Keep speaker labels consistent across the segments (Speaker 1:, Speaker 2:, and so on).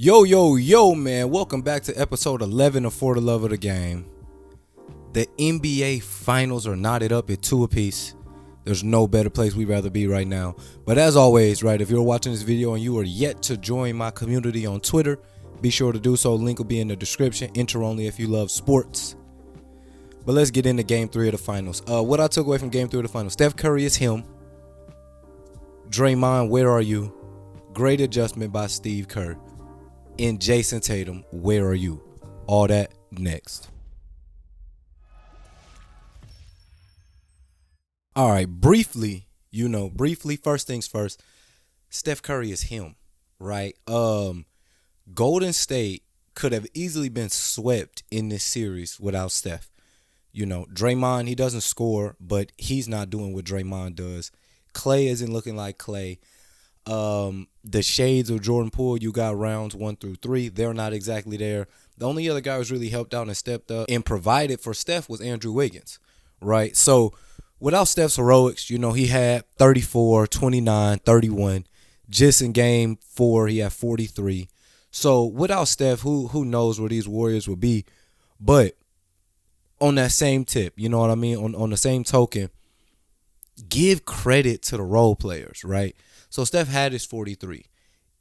Speaker 1: Yo, man. Welcome back to episode 11 of For the Love of the Game. The NBA Finals are knotted up at 2 apiece. There's no better place we'd rather be right now. But as always, right, if you're watching this video and you are yet to join my community on Twitter, be sure to do so. Link will be in the description. Enter only if you love sports. But let's get into Game 3 of the Finals. What I took away from Game 3 of the Finals. Steph Curry is him. Draymond, where are you? Great adjustment by Steve Kerr. And Jason Tatum, where are you? All that next. All right, briefly, first things first, Steph Curry is him, right? Golden State could have easily been swept in this series without Steph. Draymond, he doesn't score, but he's not doing what Draymond does. Clay isn't looking like Clay. The shades of Jordan Poole, you got rounds 1 through 3. They're not exactly there. The only other guy who's really helped out and stepped up and provided for Steph was Andrew Wiggins, right? So without Steph's heroics, he had 34, 29, 31. Just in game 4, he had 43. So without Steph, who knows where these Warriors would be? But on that same tip, you know what I mean? On the same token, give credit to the role players, right? So Steph had his 43.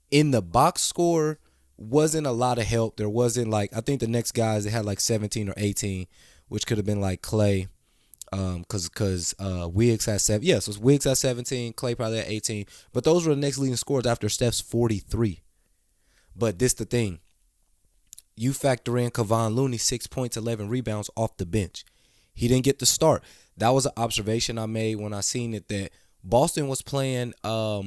Speaker 1: In the box score, wasn't a lot of help. There wasn't I think the next guys, they had 17 or 18, which could have been like Clay, because Wiggs had 7. Yeah, so Wiggs had 17, Clay probably had 18. But those were the next leading scorers after Steph's 43. But this the thing. You factor in Kevon Looney, 6 points, 11 rebounds off the bench. He didn't get the start. That was an observation I made when I seen it, that Boston was playing, I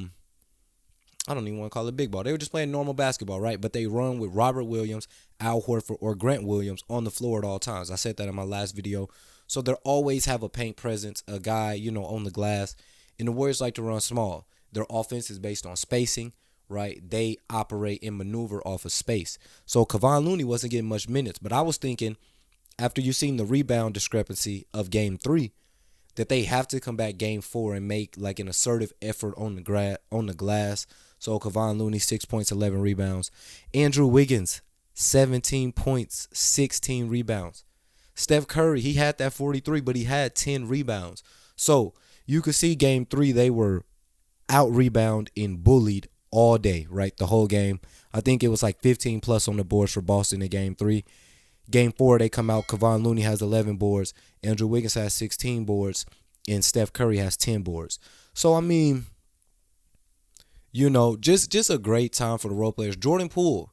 Speaker 1: don't even want to call it big ball. They were just playing normal basketball, right? But they run with Robert Williams, Al Horford, or Grant Williams on the floor at all times. I said that in my last video. So they always have a paint presence, a guy, on the glass. And the Warriors like to run small. Their offense is based on spacing, right? They operate and maneuver off of space. So Kevon Looney wasn't getting much minutes. But I was thinking, after you seen the rebound discrepancy of Game 3, that they have to come back Game 4 and make an assertive effort on the glass. So Kevon Looney, 6 points, 11 rebounds. Andrew Wiggins, 17 points, 16 rebounds. Steph Curry, he had that 43, but he had 10 rebounds. So you could see Game 3, they were out-rebound and bullied all day, right? The whole game. I think it was 15 plus on the boards for Boston in Game 3. Game 4, they come out. Kevon Looney has 11 boards. Andrew Wiggins has 16 boards. And Steph Curry has 10 boards. So, I mean, just a great time for the role players. Jordan Poole,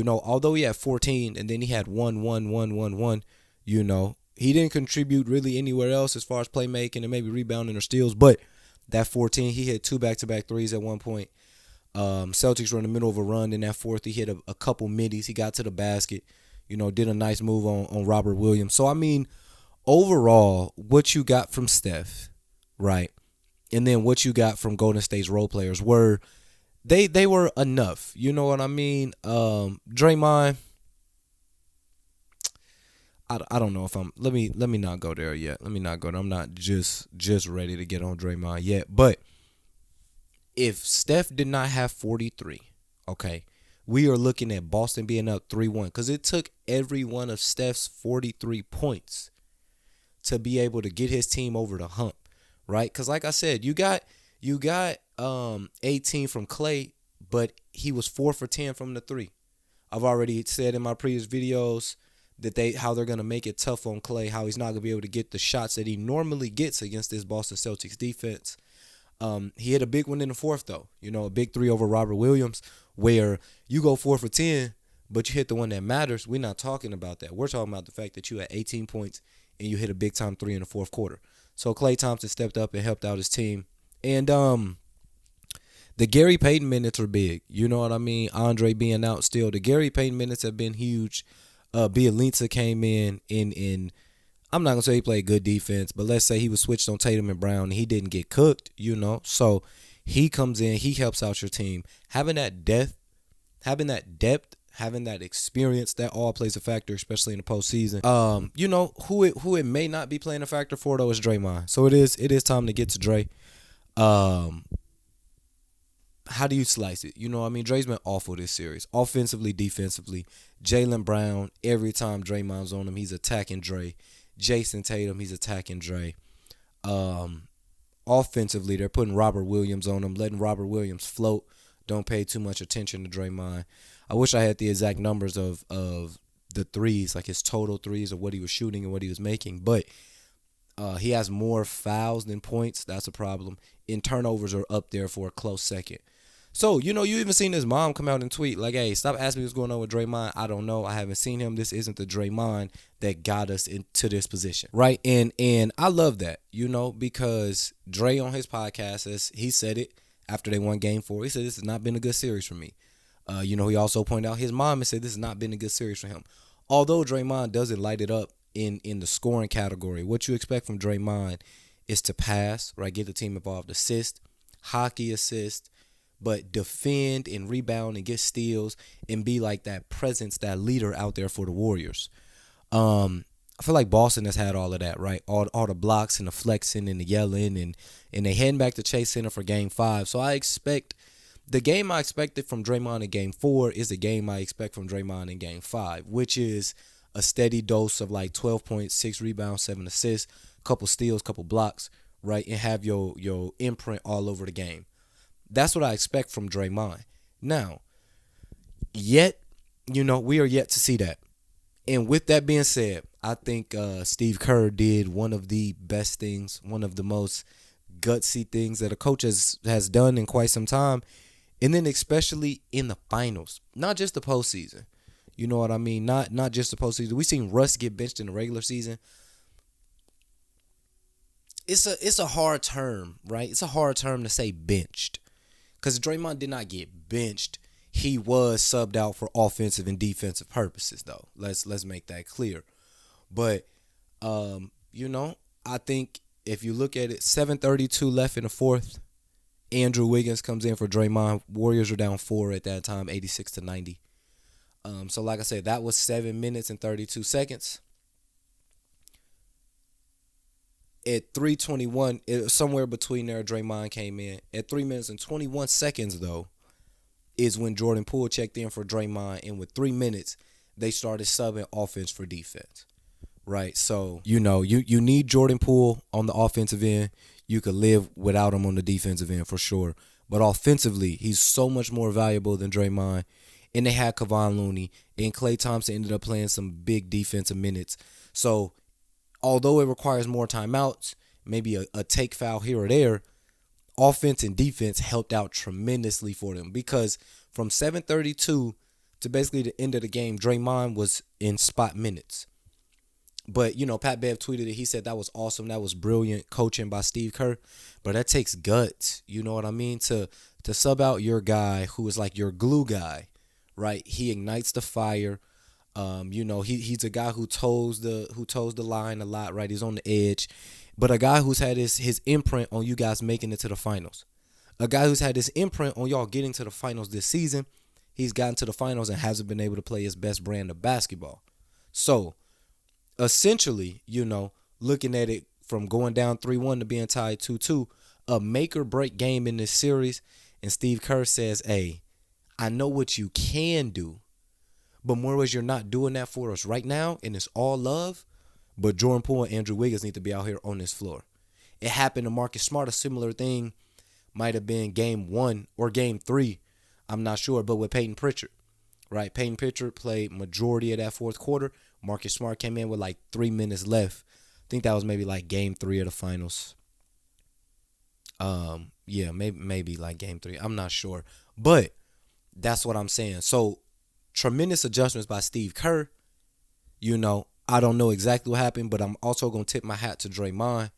Speaker 1: although he had 14 and then he had 1, he didn't contribute really anywhere else as far as playmaking and maybe rebounding or steals. But that 14, he hit 2 back-to-back threes at one point. Celtics were in the middle of a run. In that fourth, he hit a couple middies. He got to the basket. Did a nice move on Robert Williams. So, I mean, overall, what you got from Steph, right, and then what you got from Golden State's role players were, they were enough. You know what I mean? Draymond, I don't know if let me not go there yet. Let me not go there. I'm not just ready to get on Draymond yet. But if Steph did not have 43, okay, we are looking at Boston being up 3-1 because it took every one of Steph's 43 points to be able to get his team over the hump, right? Because like I said, you got 18 from Clay, but he was 4 for 10 from the 3. I've already said in my previous videos that how they're going to make it tough on Clay, how he's not going to be able to get the shots that he normally gets against this Boston Celtics defense. He hit a big one in the fourth, though. A big 3 over Robert Williams, where you go 4 for 10, but you hit the one that matters. We're not talking about that. We're talking about the fact that you had 18 points and you hit a big-time 3 in the fourth quarter. So Klay Thompson stepped up and helped out his team. And the Gary Payton minutes are big. You know what I mean? Andre being out still. The Gary Payton minutes have been huge. Bielitsa came in I'm not going to say he played good defense, but let's say he was switched on Tatum and Brown and he didn't get cooked, So he comes in, he helps out your team. Having that depth, having that experience, that all plays a factor, especially in the postseason. Who it may not be playing a factor for, though, is Draymond. So it is time to get to Dre. how do you slice it? You know what I mean? Dre's been awful this series. Offensively, defensively. Jaylen Brown, every time Draymond's on him, he's attacking Dre. Jason Tatum, he's attacking Dre. Um, Offensively, they're putting Robert Williams on him, letting Robert Williams float. Don't pay too much attention to Draymond. I wish I had the exact numbers of the threes, like his total threes of what he was shooting and what he was making. But he has more fouls than points. That's a problem. And turnovers are up there for a close second. So, you even seen his mom come out and tweet, like, hey, stop asking me what's going on with Draymond. I don't know. I haven't seen him. This isn't the Draymond that got us into this position. Right? And I love that, because Dre on his podcast, he said it after they won game 4. He said, this has not been a good series for me. He also pointed out his mom and said this has not been a good series for him. Although Draymond doesn't light it up in the scoring category, what you expect from Draymond is to pass, right? Get the team involved, assist, hockey assist, but defend and rebound and get steals and be like that presence, that leader out there for the Warriors. I feel like Boston has had all of that, right? All the blocks and the flexing and the yelling and they heading back to Chase Center for game 5. So I expect the game I expected from Draymond in game 4 is the game I expect from Draymond in game 5, which is a steady dose of like 12 points, 6 rebounds, 7 assists, couple steals, couple blocks, right? And have your imprint all over the game. That's what I expect from Draymond. Now, we are yet to see that. And with that being said, I think Steve Kerr did one of the best things, one of the most gutsy things that a coach has done in quite some time. And then especially in the finals, not just the postseason. You know what I mean? Not just the postseason. We seen Russ get benched in the regular season. It's a hard term, right? It's a hard term to say benched. Because Draymond did not get benched. He was subbed out for offensive and defensive purposes, though. Let's make that clear. But, I think if you look at it, 7:32 left in the fourth. Andrew Wiggins comes in for Draymond. Warriors are down 4 at that time, 86-90. So like I said, that was 7 minutes and 32 seconds. At 3:21, it was somewhere between there, Draymond came in. At 3 minutes and 21 seconds, though, is when Jordan Poole checked in for Draymond. And with 3 minutes, they started subbing offense for defense. Right? So, you need Jordan Poole on the offensive end. You could live without him on the defensive end for sure. But offensively, he's so much more valuable than Draymond. And they had Kevon Looney. And Klay Thompson ended up playing some big defensive minutes. So, although it requires more timeouts, maybe a take foul here or there, offense and defense helped out tremendously for them. Because from 7:32 to basically the end of the game, Draymond was in spot minutes. But, Pat Bev tweeted it. He said that was awesome. That was brilliant coaching by Steve Kerr. But that takes guts, you know what I mean? To sub out your guy who is like your glue guy, right? He ignites the fire. He's a guy who toes the line a lot, right? He's on the edge. But a guy who's had his imprint on you guys making it to the finals. A guy who's had his imprint on y'all getting to the finals this season. He's gotten to the finals and hasn't been able to play his best brand of basketball. So, essentially, looking at it from going down 3-1 to being tied 2-2, a make or break game in this series. And Steve Kerr says, hey, I know what you can do. But more ways you're not doing that for us right now, and it's all love. But Jordan Poole and Andrew Wiggins need to be out here on this floor. It happened to Marcus Smart. A similar thing might have been game 1 or game 3. I'm not sure, but with Peyton Pritchard, right? Peyton Pritchard played majority of that fourth quarter. Marcus Smart came in with like 3 minutes left. I think that was maybe like game 3 of the finals. Maybe like game 3. I'm not sure. But that's what I'm saying. So, tremendous adjustments by Steve Kerr. I don't know exactly what happened, but I'm also going to tip my hat to Draymond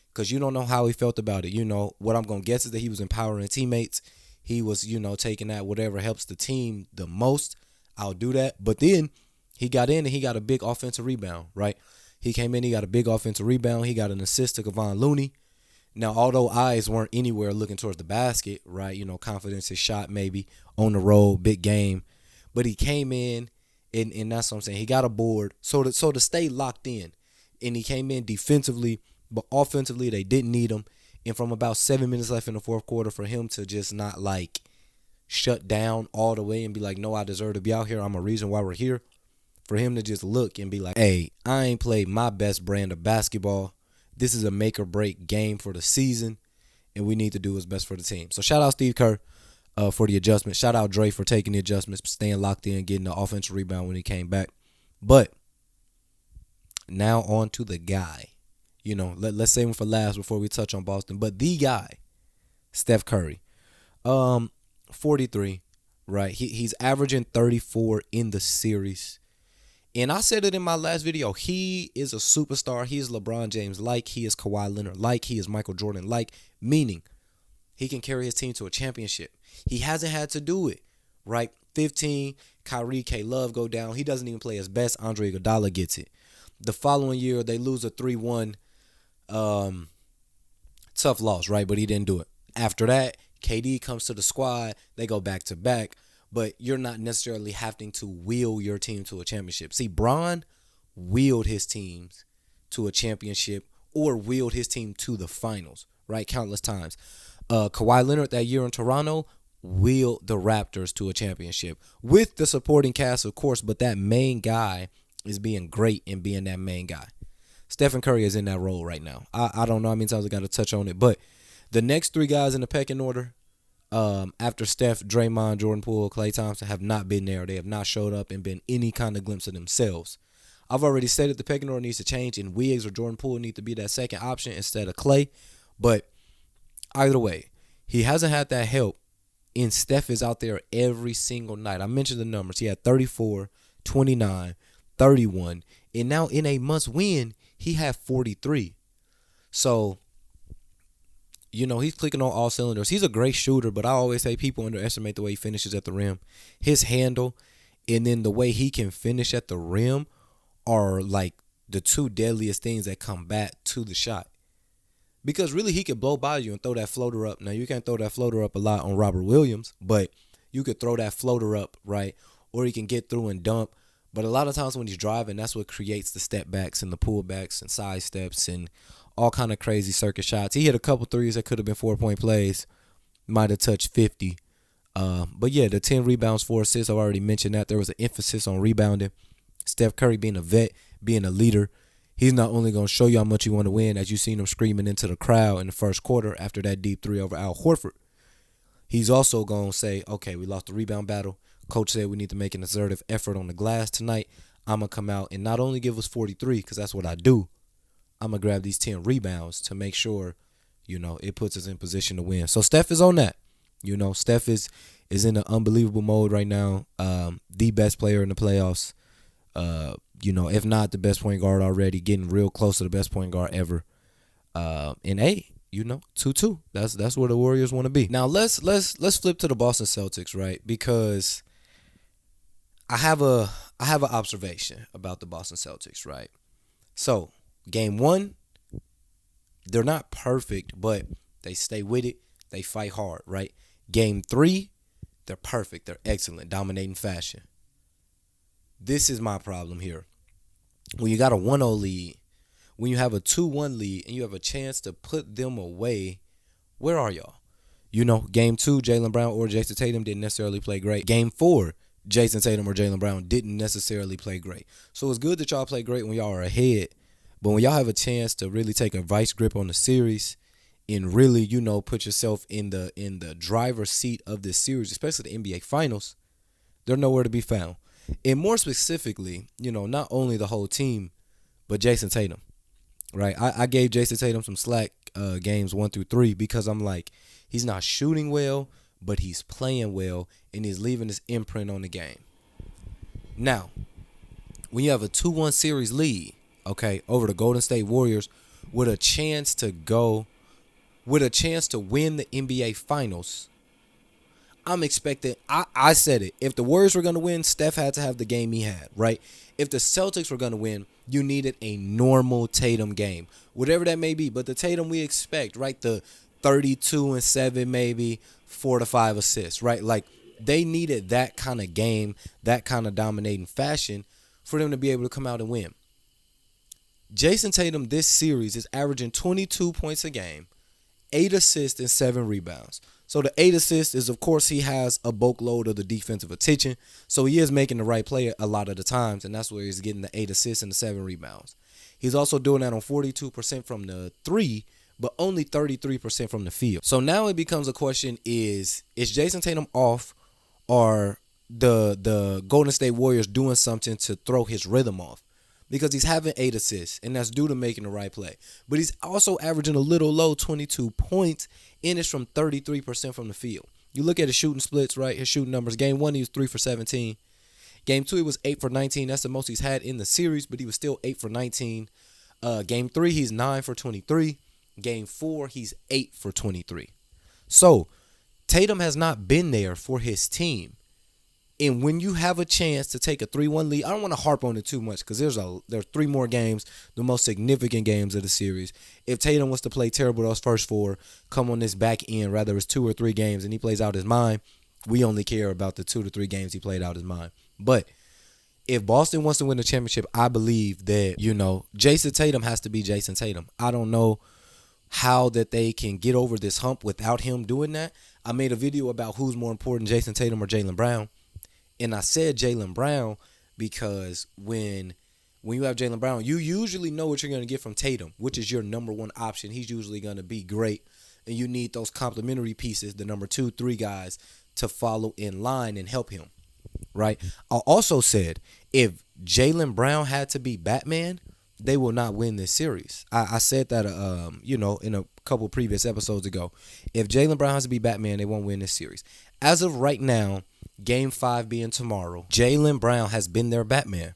Speaker 1: because you don't know how he felt about it. What I'm going to guess is that he was empowering teammates. He was, taking that whatever helps the team the most. I'll do that. But then he got in and he got a big offensive rebound, right? He came in, he got a big offensive rebound. He got an assist to Kevon Looney. Now, although eyes weren't anywhere looking towards the basket, right? Confidence is shot maybe on the road, big game. But he came in, and that's what I'm saying. He got a board, so to stay locked in. And he came in defensively, but offensively they didn't need him. And from about 7 minutes left in the fourth quarter, for him to just not shut down all the way and be like, no, I deserve to be out here. I'm a reason why we're here. For him to just look and be like, hey, I ain't played my best brand of basketball. This is a make or break game for the season, and we need to do what's best for the team. So shout out Steve Kerr for the adjustment. Shout out Dre for taking the adjustments, staying locked in, getting the offensive rebound when he came back. But now on to the guy. Let's save him for last before we touch on Boston. But the guy, Steph Curry, 43, right? He's averaging 34 in the series. And I said it in my last video. He is a superstar. He is LeBron James like. He is Kawhi Leonard like. He is Michael Jordan like. Meaning, he can carry his team to a championship. He hasn't had to do it, right? 15, Kyrie, K-Love go down. He doesn't even play his best. Andre Iguodala gets it. The following year, they lose a 3-1 tough loss, right? But he didn't do it. After that, KD comes to the squad. They go back to back. But you're not necessarily having to wheel your team to a championship. See, Bron wheeled his teams to a championship or wheeled his team to the finals, right? Countless times. Kawhi Leonard that year in Toronto wheeled the Raptors to a championship with the supporting cast, of course, but that main guy is being great and being that main guy. Stephen Curry is in that role right now. I don't know how many times I got to touch on it, but the next three guys in the pecking order, after Steph, Draymond, Jordan Poole, Klay Thompson have not been there. They have not showed up and been any kind of glimpse of themselves. I've already said that the pecking order needs to change and Wiggs or Jordan Poole need to be that second option instead of Klay. But either way, he hasn't had that help, and Steph is out there every single night. I mentioned the numbers. He had 34, 29, 31, and now in a must-win, he had 43. So, he's clicking on all cylinders. He's a great shooter, but I always say people underestimate the way he finishes at the rim. His handle and then the way he can finish at the rim are like the two deadliest things that come back to the shot. Because really he could blow by you and throw that floater up. Now, you can't throw that floater up a lot on Robert Williams, but you could throw that floater up, right? Or he can get through and dump. But a lot of times when he's driving, that's what creates the step backs and the pullbacks and side steps and all kind of crazy circuit shots. He hit a couple threes that could have been 4-point plays. Might have touched 50. But yeah, the 10 rebounds, 4 assists, I've already mentioned that. There was an emphasis on rebounding. Steph Curry being a vet, being a leader. He's not only going to show you how much you want to win, as you seen him screaming into the crowd in the first quarter after that deep three over Al Horford. He's also going to say, okay, we lost the rebound battle. Coach said we need to make an assertive effort on the glass tonight. I'm going to come out and not only give us 43, because that's what I do, I'm going to grab these 10 rebounds to make sure, it puts us in position to win. So Steph is on that. Steph is in an unbelievable mode right now. The best player in the playoffs. If not the best point guard already, getting real close to the best point guard ever. And hey, 2-2. That's where the Warriors want to be. Now let's flip to the Boston Celtics, right? Because I have an observation about the Boston Celtics, right? So, game 1, they're not perfect, but they stay with it. They fight hard, right? Game 3, they're perfect. They're excellent, dominating fashion. This is my problem here. When you got a 1-0 lead, when you have a 2-1 lead, and you have a chance to put them away, where are y'all? Game 2, Jaylen Brown or Jason Tatum didn't necessarily play great. Game 4, Jason Tatum or Jaylen Brown didn't necessarily play great. So it's good that y'all play great when y'all are ahead, but when y'all have a chance to really take a vice grip on the series and really, put yourself in the driver's seat of this series, especially the NBA Finals, they're nowhere to be found. And more specifically, not only the whole team, but Jason Tatum, right? I gave Jason Tatum some slack games 1 through 3 because I'm like, he's not shooting well, but he's playing well, and he's leaving his imprint on the game. Now, when you have a 2-1 series lead, okay, over the Golden State Warriors with a chance to win the NBA Finals, I'm expecting, I said it, if the Warriors were going to win, Steph had to have the game he had, right? If the Celtics were going to win, you needed a normal Tatum game, whatever that may be. But the Tatum we expect, right? The 32-7, maybe 4 to 5 assists, right? Like, they needed that kind of game, that kind of dominating fashion for them to be able to come out and win. Jason Tatum this series is averaging 22 points a game, 8 assists and 7 rebounds. So the 8 assists is, of course, he has a bulk load of the defensive attention. So he is making the right play a lot of the times, and that's where he's getting the 8 assists and the 7 rebounds. He's also doing that on 42% from the 3, but only 33% from the field. So now it becomes a question: is Jason Tatum off, or the Golden State Warriors doing something to throw his rhythm off? Because he's having 8 assists, and that's due to making the right play. But he's also averaging a little low, 22 points, and it's from 33% from the field. You look at his shooting splits, right? His shooting numbers. Game 1, he was 3 for 17. Game 2, he was 8 for 19. That's the most he's had in the series, but he was still 8 for 19. Game 3, he's 9 for 23. Game 4, he's 8 for 23. So Tatum has not been there for his team. And when you have a chance to take a 3-1 lead, I don't want to harp on it too much because there's 3 more games, the most significant games of the series. If Tatum was to play terrible those first 4, come on this back end, rather it's 2 or 3 games, and he plays out his mind, we only care about the 2 to 3 games he played out his mind. But if Boston wants to win the championship, I believe that, Jason Tatum has to be Jason Tatum. I don't know how that they can get over this hump without him doing that. I made a video about who's more important, Jason Tatum or Jaylen Brown. And I said Jaylen Brown because when you have Jaylen Brown, you usually know what you're going to get from Tatum, which is your number 1 option. He's usually going to be great. And you need those complementary pieces, the number 2, 3 guys, to follow in line and help him, right? I also said if Jaylen Brown had to be Batman, they will not win this series. I said that, in a couple previous episodes ago. If Jaylen Brown has to be Batman, they won't win this series. As of right now, Game 5 being tomorrow, Jaylen Brown has been their Batman.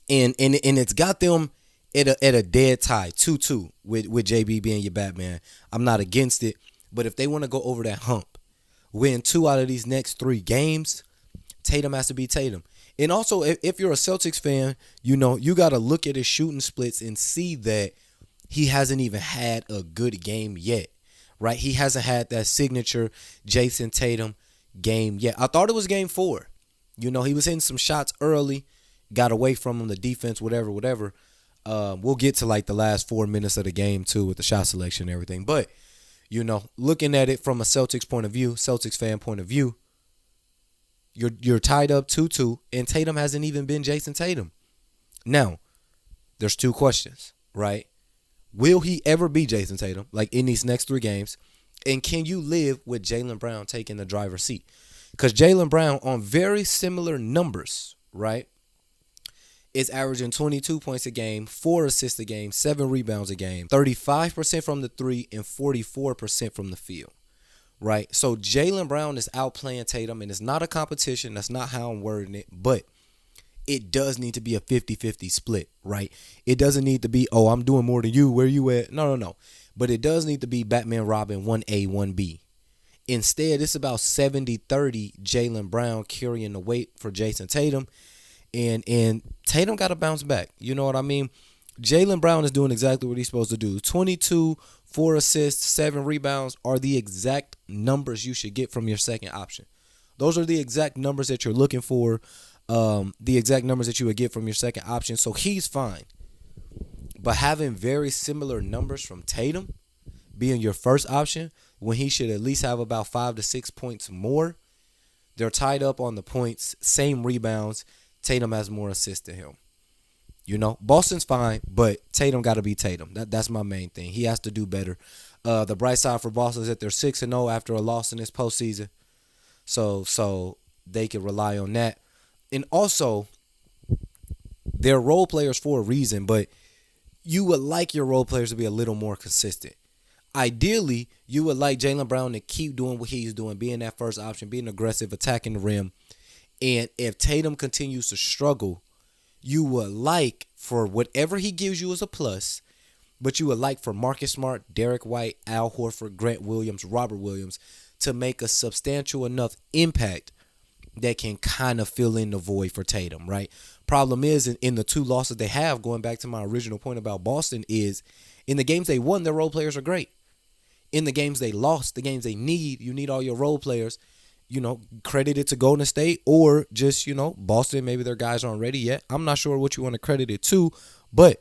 Speaker 1: And it's got them at a dead tie, 2-2 with JB being your Batman. I'm not against it, but if they want to go over that hump, win 2 out of these next 3 games, Tatum has to be Tatum. And also, if you're a Celtics fan, you got to look at his shooting splits and see that he hasn't even had a good game yet, right? He hasn't had that signature Jason Tatum game yet. I thought it was game 4. He was hitting some shots early, got away from him, the defense, whatever. We'll get to like the last 4 minutes of the game too with the shot selection and everything. But, looking at it from a Celtics point of view, Celtics fan point of view, you're tied up 2-2, and Tatum hasn't even been Jason Tatum. Now, there's 2 questions, right? Will he ever be Jason Tatum, like in these next 3 games? And can you live with Jaylen Brown taking the driver's seat? Because Jaylen Brown, on very similar numbers, right, is averaging 22 points a game, 4 assists a game, 7 rebounds a game, 35% from the 3, and 44% from the field, right? So Jaylen Brown is outplaying Tatum, and it's not a competition. That's not how I'm wording it, but it does need to be a 50-50 split, right? It doesn't need to be, I'm doing more than you. Where you at? No. But it does need to be Batman, Robin, 1A, 1B. Instead, it's about 70-30 Jaylen Brown carrying the weight for Jason Tatum. And Tatum got to bounce back. You know what I mean? Jaylen Brown is doing exactly what he's supposed to do. 22, 4 assists, 7 rebounds are the exact numbers you should get from your second option. Those are the exact numbers that you're looking for, the exact numbers that you would get from your second option. So he's fine. But having very similar numbers from Tatum being your first option when he should at least have about 5 to 6 points more, they're tied up on the points, same rebounds. Tatum has more assists than him. Boston's fine, but Tatum got to be Tatum. That's my main thing. He has to do better. The bright side for Boston is that they're 6-0 after a loss in this postseason. So they can rely on that. And also, they're role players for a reason, but you would like your role players to be a little more consistent. Ideally, you would like Jaylen Brown to keep doing what he's doing, being that first option, being aggressive, attacking the rim. And if Tatum continues to struggle, you would like for whatever he gives you as a plus, but you would like for Marcus Smart, Derek White, Al Horford, Grant Williams, Robert Williams to make a substantial enough impact that can kind of fill in the void for Tatum, right? Problem is, in the 2 losses they have, going back to my original point about Boston, is in the games they won, their role players are great. In the games they lost, the games they need, you need all your role players, credit it to Golden State or just, Boston. Maybe their guys aren't ready yet. I'm not sure what you want to credit it to, but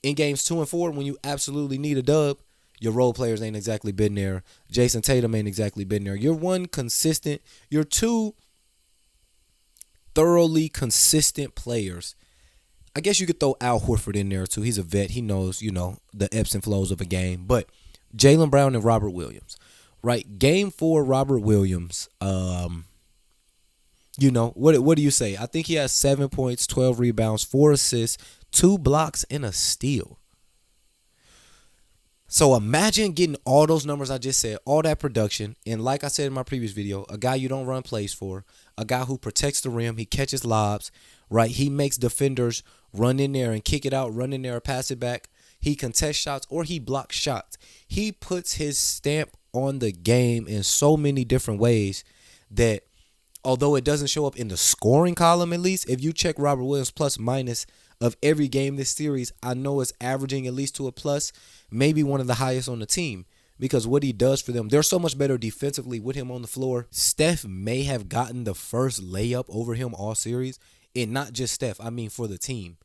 Speaker 1: in games 2 and 4, when you absolutely need a dub, Your role players ain't exactly been there. Jason Tatum ain't exactly been there. You're one consistent. You're two thoroughly consistent players. I guess you could throw Al Horford in there too. He's a vet. He knows, the ebbs and flows of a game. But Jaylen Brown and Robert Williams, right? Game 4, Robert Williams. What do you say? I think he has 7 points, 12 rebounds, 4 assists, 2 blocks, and a steal. So imagine getting all those numbers I just said, all that production, and like I said in my previous video, a guy you don't run plays for, a guy who protects the rim, he catches lobs, right? He makes defenders run in there and kick it out, run in there or pass it back. He contests shots or he blocks shots. He puts his stamp on the game in so many different ways that although it doesn't show up in the scoring column, at least, if you check Robert Williams plus minus of every game this series, I know it's averaging at least to a plus, maybe one of the highest on the team. Because what he does for them, they're so much better defensively with him on the floor. Steph may have gotten the first layup over him all series. And not just Steph, I mean for the team.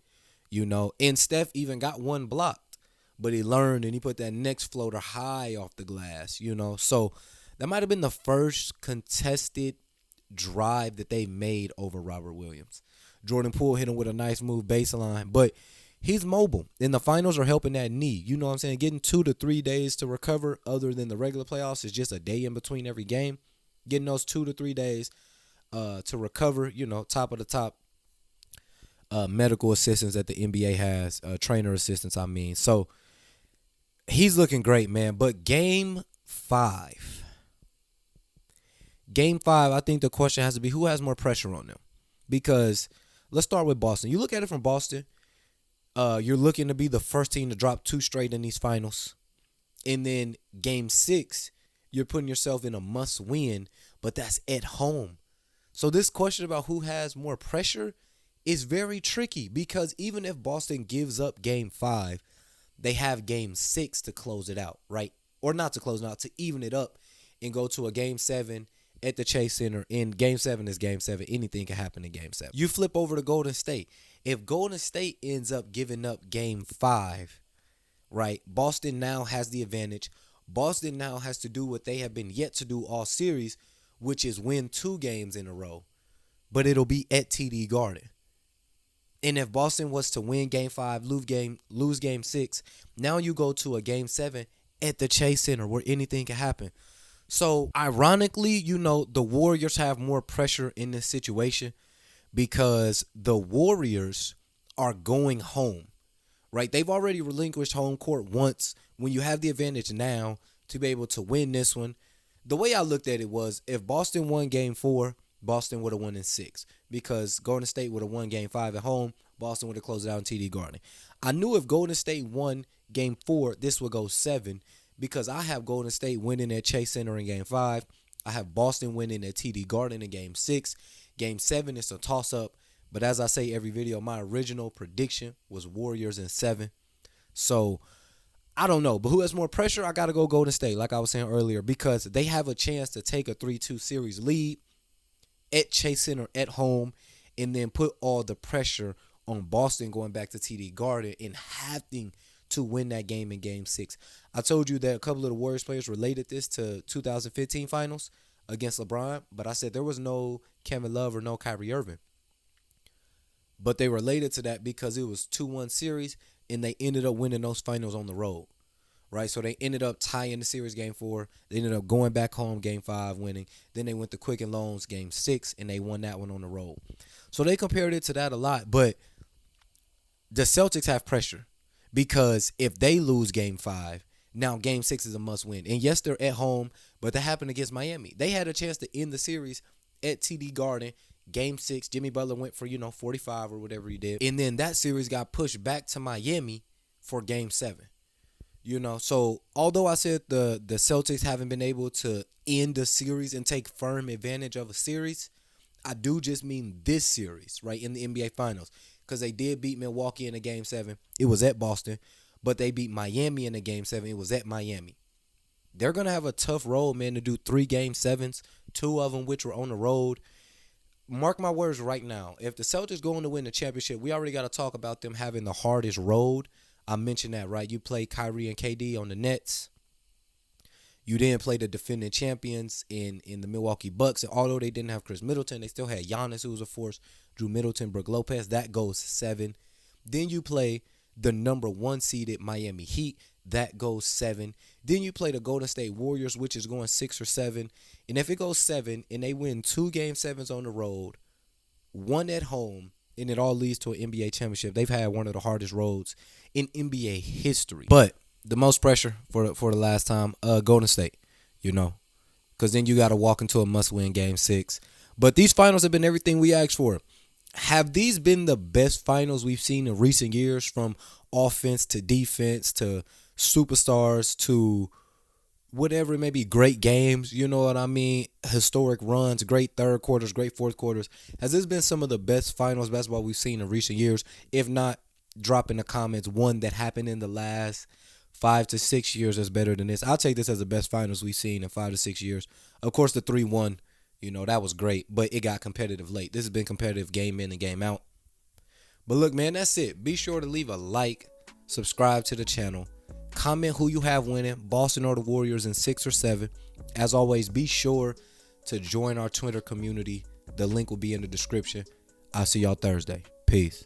Speaker 1: And Steph even got one blocked. But he learned and he put that next floater high off the glass, So that might have been the first contested drive that they made over Robert Williams. Jordan Poole hit him with a nice move baseline, but he's mobile. And the finals are helping that knee. You know what I'm saying? Getting 2 to 3 days to recover other than the regular playoffs is just a day in between every game. Getting those 2 to 3 days to recover, top of the top medical assistants that the NBA has, trainer assistants, I mean. So he's looking great, man. But Game 5, I think the question has to be who has more pressure on them. Because let's start with Boston. You look at it from Boston, you're looking to be the first team to drop 2 straight in these finals. And then Game 6, you're putting yourself in a must-win, but that's at home. So this question about who has more pressure is very tricky because even if Boston gives up Game 5, they have Game 6 to close it out, right? Or not to close it out, to even it up and go to a Game 7 at the Chase Center. And Game 7 is Game 7. Anything can happen in Game 7. You flip over to Golden State. If Golden State ends up giving up Game 5, right, Boston now has the advantage. Boston now has to do what they have been yet to do all series, which is win 2 games in a row. But it'll be at TD Garden. And if Boston was to win Game 5, lose Game 6, now you go to a Game 7 at the Chase Center where anything can happen. So, ironically, the Warriors have more pressure in this situation because the Warriors are going home, right? They've already relinquished home court once. When you have the advantage now to be able to win this one, the way I looked at it was if Boston won Game 4, Boston would have won in 6 because Golden State would have won Game 5 at home. Boston would have closed it out in TD Garden. I knew if Golden State won Game 4, this would go 7 because I have Golden State winning at Chase Center in Game 5. I have Boston winning at TD Garden in Game 6. Game 7 is a toss-up. But as I say every video, my original prediction was Warriors in 7. So, I don't know. But who has more pressure? I got to go Golden State, like I was saying earlier, because they have a chance to take a 3-2 series lead at Chase Center at home and then put all the pressure on Boston going back to TD Garden and having to win that game in Game 6. I told you that a couple of the Warriors players related this to 2015 finals against LeBron, but I said there was no Kevin Love or no Kyrie Irving. But they related to that because it was 2-1 series and they ended up winning those finals on the road. Right, so they ended up tying the series Game 4. They ended up going back home Game 5, winning. Then they went to Quicken Loans Game 6, and they won that one on the road. So they compared it to that a lot. But the Celtics have pressure because if they lose Game 5, now Game 6 is a must-win. And yes, they're at home, but that happened against Miami. They had a chance to end the series at TD Garden. Game 6, Jimmy Butler went for, 45 or whatever he did. And then that series got pushed back to Miami for Game 7. So although I said the Celtics haven't been able to end the series and take firm advantage of a series, I do just mean this series, right, in the NBA Finals. Because they did beat Milwaukee in a Game 7. It was at Boston. But they beat Miami in a Game 7. It was at Miami. They're going to have a tough road, man, to do 3 Game 7s, 2 of them which were on the road. Mark my words right now. If the Celtics go on to win the championship, we already got to talk about them having the hardest road. I mentioned that, right? You play Kyrie and KD on the Nets. You then play the defending champions in the Milwaukee Bucks. And although they didn't have Chris Middleton, they still had Giannis, who was a force, Drew Middleton, Brook Lopez. That goes 7. Then you play the number 1 seeded Miami Heat. That goes 7. Then you play the Golden State Warriors, which is going 6 or 7. And if it goes 7 and they win 2 Game 7s on the road, 1 at home, and it all leads to an NBA championship, they've had one of the hardest roads in NBA history. But the most pressure for the last time, Golden State, because then you got to walk into a must-win Game 6. But these finals have been everything we asked for. Have these been the best finals we've seen in recent years, from offense to defense to superstars to whatever it may be, great games, you know what I mean, historic runs, great third quarters, great fourth quarters? Has this been some of the best finals basketball we've seen in recent years? If not, drop in the comments one that happened in the last 5 to 6 years that's better than this. I'll take this as the best finals we've seen in 5 to 6 years. Of course, the 3-1, that was great, but it got competitive late. This has been competitive game in and game out. But look, man, that's it. Be sure to leave a like, subscribe to the channel, comment who you have winning, Boston or the Warriors in 6 or 7. As always, be sure to join our Twitter community. The link will be in the description. I'll see y'all Thursday. Peace.